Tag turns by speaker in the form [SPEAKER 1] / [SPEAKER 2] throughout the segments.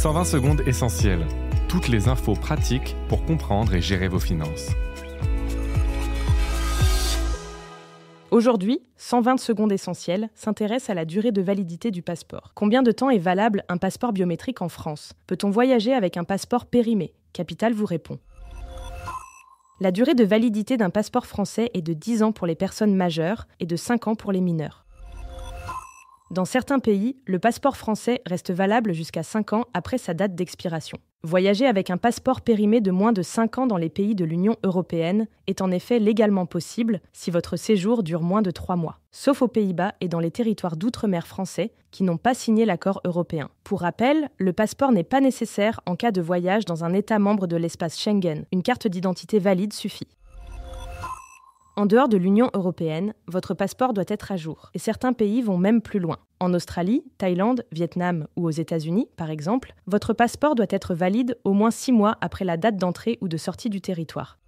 [SPEAKER 1] 120 secondes essentielles. Toutes les infos pratiques pour comprendre et gérer vos finances.
[SPEAKER 2] Aujourd'hui, 120 secondes essentielles s'intéresse à la durée de validité du passeport. Combien de temps est valable un passeport biométrique en France ? Peut-on voyager avec un passeport périmé ? Capital vous répond. La durée de validité d'un passeport français est de 10 ans pour les personnes majeures et de 5 ans pour les mineurs. Dans certains pays, le passeport français reste valable jusqu'à 5 ans après sa date d'expiration. Voyager avec un passeport périmé de moins de 5 ans dans les pays de l'Union européenne est en effet légalement possible si votre séjour dure moins de 3 mois, sauf aux Pays-Bas et dans les territoires d'outre-mer français qui n'ont pas signé l'accord européen. Pour rappel, le passeport n'est pas nécessaire en cas de voyage dans un État membre de l'espace Schengen. Une carte d'identité valide suffit. En dehors de l'Union européenne, votre passeport doit être à jour, et certains pays vont même plus loin. En Australie, Thaïlande, Vietnam ou aux États-Unis, par exemple, votre passeport doit être valide au moins 6 mois après la date d'entrée ou de sortie du territoire.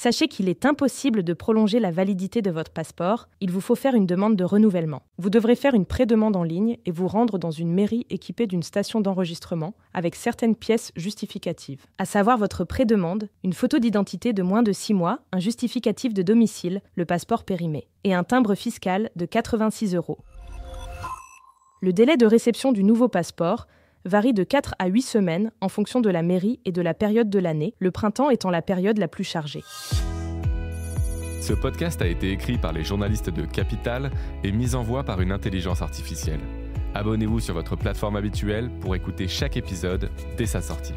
[SPEAKER 2] Sachez qu'il est impossible de prolonger la validité de votre passeport, il vous faut faire une demande de renouvellement. Vous devrez faire une pré-demande en ligne et vous rendre dans une mairie équipée d'une station d'enregistrement avec certaines pièces justificatives. À savoir votre pré-demande, une photo d'identité de moins de 6 mois, un justificatif de domicile, le passeport périmé, et un timbre fiscal de 86 €. Le délai de réception du nouveau passeport varie de 4 à 8 semaines en fonction de la mairie et de la période de l'année, le printemps étant la période la plus chargée.
[SPEAKER 1] Ce podcast a été écrit par les journalistes de Capital et mis en voix par une intelligence artificielle. Abonnez-vous sur votre plateforme habituelle pour écouter chaque épisode dès sa sortie.